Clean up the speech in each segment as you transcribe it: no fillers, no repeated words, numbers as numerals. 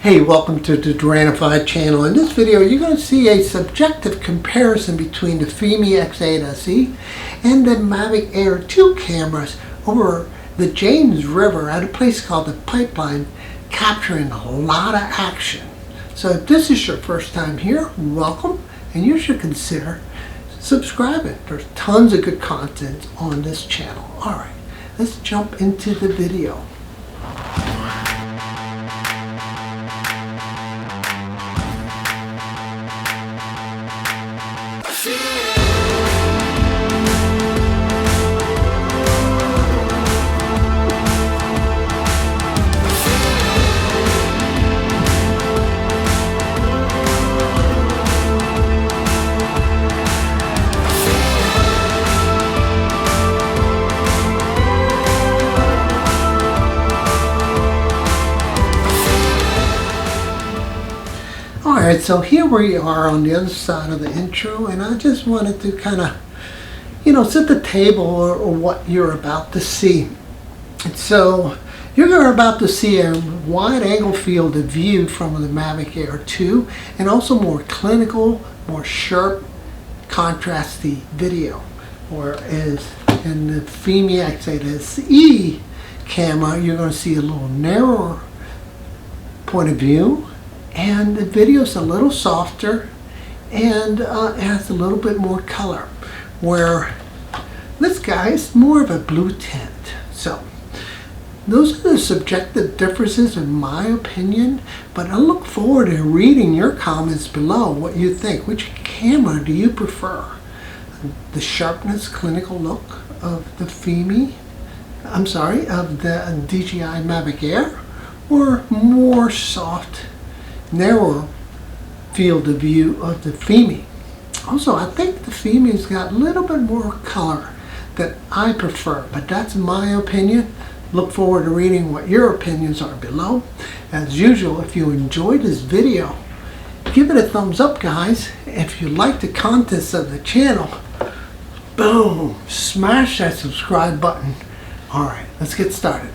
Hey, welcome to the Duranified channel. In this video, you're going to see a subjective comparison between the Fimi X8 SE and the Mavic Air 2 cameras over the James River at a place called the Pipeline, capturing a lot of action. So if this is your first time here, welcome, and you should consider subscribing. There's tons of good content on this channel. Alright, let's jump into the video. Alright, so here we are on the other side of the intro, and I just wanted to kind of, set the table or what you're about to see. And so you're about to see a wide angle field of view from the Mavic Air 2 and also more clinical, more sharp, contrasty video. Whereas in the Fimi X8 SE camera, you're going to see a little narrower point of view. And the video's a little softer and it has a little bit more color, where this guy's more of a blue tint. So those are the subjective differences in my opinion, but I look forward to reading your comments below what you think. Which camera do you prefer? The sharpness, clinical look of the of the DJI Mavic Air, or more soft, narrower field of view of the Fimi? Also, I think the Fimi's got a little bit more color that I prefer, but that's my opinion. Look forward to reading what your opinions are below. As usual, if you enjoyed this video, give it a thumbs up, guys. If you like the contents of the channel, boom, smash that subscribe button. Alright, let's get started.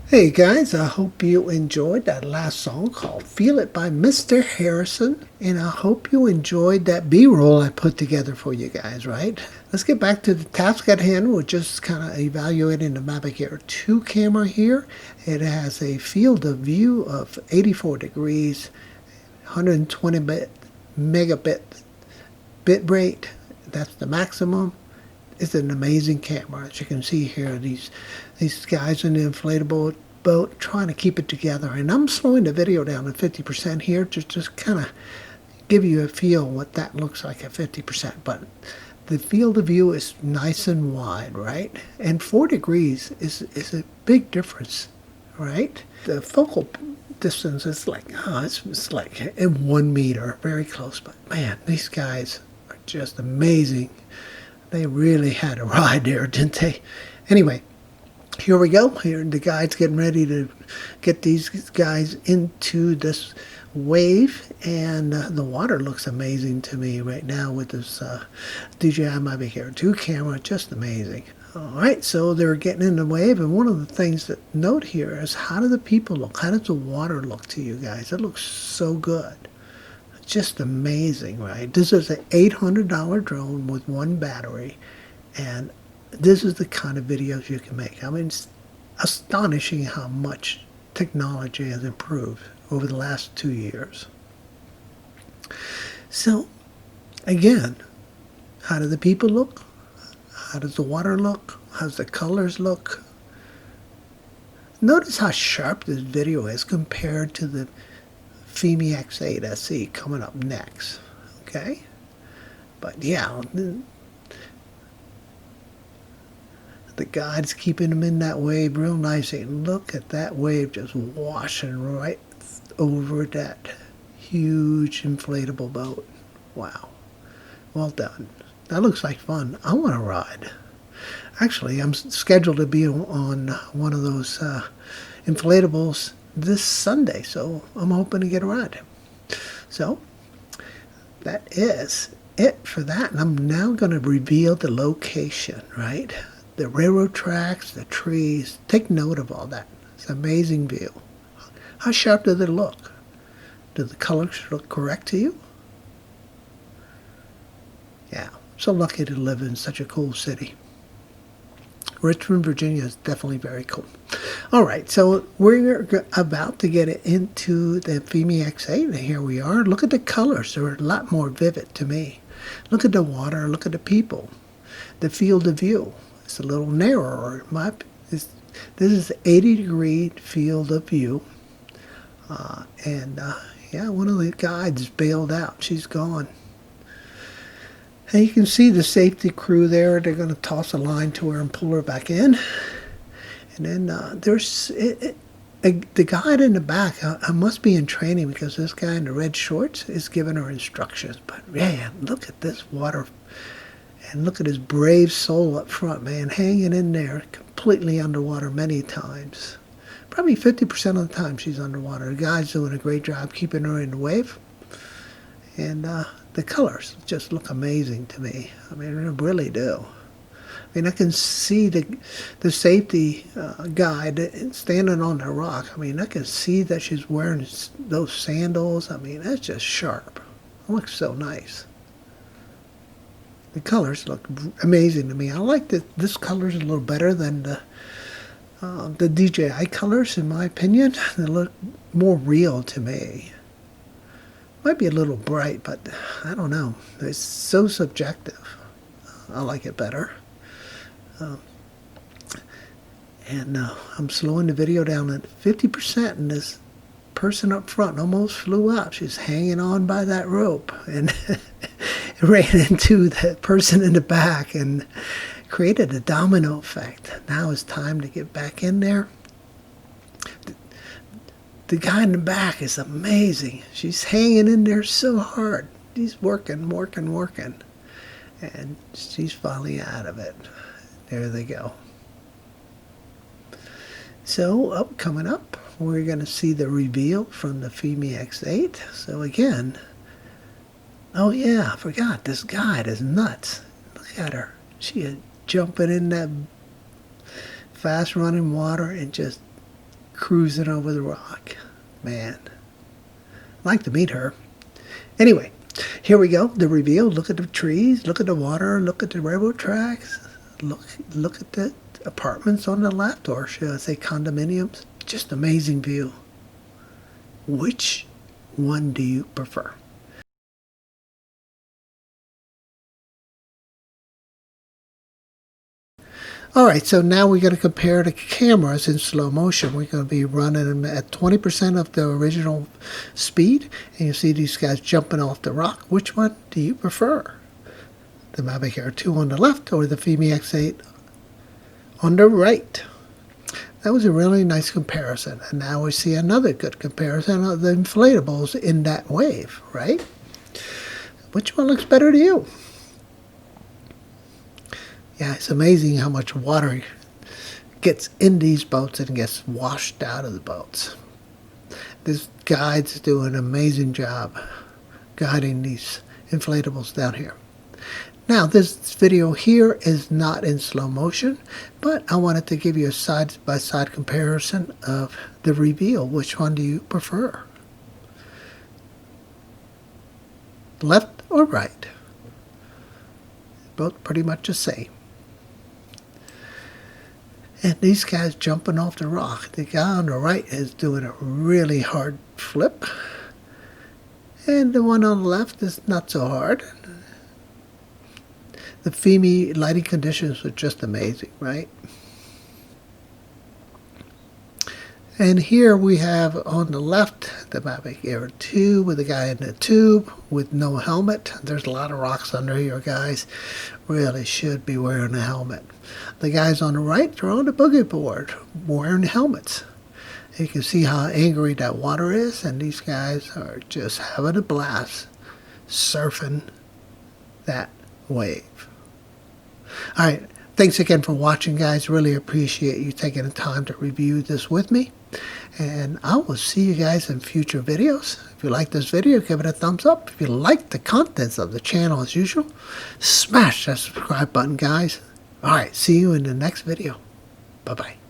Hey guys, I hope you enjoyed that last song called Feel It by Mr. Harrison. And I hope you enjoyed that B-roll I put together for you guys, right? Let's get back to the task at hand. We're just kind of evaluating the Mavic Air 2 camera here. It has a field of view of 84 degrees, 120 megabit bit rate. That's the maximum. It's an amazing camera. As you can see here, these guys in the inflatable boat trying to keep it together. And I'm slowing the video down to 50% here to just kind of give you a feel what that looks like at 50%. But the field of view is nice and wide, right? And 4 degrees is a big difference, right? The focal distance is like, it's like in 1 meter, very close. But man, these guys are just amazing. They really had a ride there, didn't they? Anyway, here we go. Here the guide's getting ready to get these guys into this wave, and the water looks amazing to me right now with this DJI Mavic Air 2 camera. Just amazing. All right, so they're getting in the wave, and one of the things that note here is, how do the people look? How does the water look to you guys? It looks so good. Just amazing, right? This is an $800 drone with one battery, and this is the kind of videos you can make. I mean, it's astonishing how much technology has improved over the last 2 years. So, again, how do the people look? How does the water look? How's the colors look? Notice how sharp this video is compared to the Fimi X8 SE coming up next, okay? But yeah, the guide's keeping them in that wave real nice. And look at that wave just washing right over that huge inflatable boat. Wow, well done. That looks like fun. I want to ride. Actually, I'm scheduled to be on one of those inflatables this Sunday, so I'm hoping to get a ride. So that is it for that, and I'm now going to reveal the location, right? The railroad tracks, the trees. Take note of all that. It's an amazing view. How sharp do they look? Do the colors look correct to you? Yeah, I'm so lucky to live in such a cool city. Richmond, Virginia is definitely very cool. All right, so we're about to get it into the Fimi X8, and here we are. Look at the colors. They're a lot more vivid to me. Look at the water. Look at the people. The field of view. It's a little narrower. This is 80-degree field of view. Yeah, one of the guides bailed out. She's gone. And you can see the safety crew there. They're going to toss a line to her and pull her back in. And then there's the guide in the back. I must be in training, because this guy in the red shorts is giving her instructions. But man, look at this water. And look at his brave soul up front, man, hanging in there, completely underwater many times. Probably 50% of the time she's underwater. The guy's doing a great job keeping her in the wave. And the colors just look amazing to me. I mean, they really do. I mean, I can see the safety guide standing on the rock. I mean, I can see that she's wearing those sandals. I mean, that's just sharp. It looks so nice. The colors look amazing to me. I like that this color is a little better than the DJI colors, in my opinion. They look more real to me. Might be a little bright, but I don't know. It's so subjective. I like it better. I'm slowing the video down at 50%, and this person up front almost flew out. She's hanging on by that rope and ran into the person in the back and created a domino effect. Now it's time to get back in there. The guy in the back is amazing. She's hanging in there so hard. He's working. And she's finally out of it. There they go. So, coming up, we're going to see the reveal from the Fimi X8. So again, oh yeah, I forgot, this guide is nuts. Look at her. She is jumping in that fast running water and just cruising over the rock. Man, I'd like to meet her. Anyway, here we go. The reveal. Look at the trees. Look at the water. Look at the railroad tracks. Look at the apartments on the left, or should I say condominiums. Just amazing view. Which one do you prefer? Alright, so now we're going to compare the cameras in slow motion. We're going to be running them at 20% of the original speed. And you see these guys jumping off the rock. Which one do you prefer? The Mavic Air 2 on the left or the Fimi X8 on the right? That was a really nice comparison. And now we see another good comparison of the inflatables in that wave, right? Which one looks better to you? Yeah, it's amazing how much water gets in these boats and gets washed out of the boats. This guide's doing an amazing job guiding these inflatables down here. Now, this video here is not in slow motion, but I wanted to give you a side-by-side comparison of the reveal. Which one do you prefer? Left or right? Both pretty much the same. And these guys jumping off the rock. The guy on the right is doing a really hard flip. And the one on the left is not so hard. The Fimi lighting conditions are just amazing, right? And here we have on the left the Mavic Air 2 with the guy in the tube with no helmet. There's a lot of rocks under here, guys. Really should be wearing a helmet. The guys on the right are on the boogie board wearing helmets. You can see how angry that water is, and these guys are just having a blast surfing that wave. All right. Thanks again for watching, guys. Really appreciate you taking the time to review this with me. And I will see you guys in future videos. If you like this video, give it a thumbs up. If you like the contents of the channel as usual, smash that subscribe button, guys. All right. See you in the next video. Bye-bye.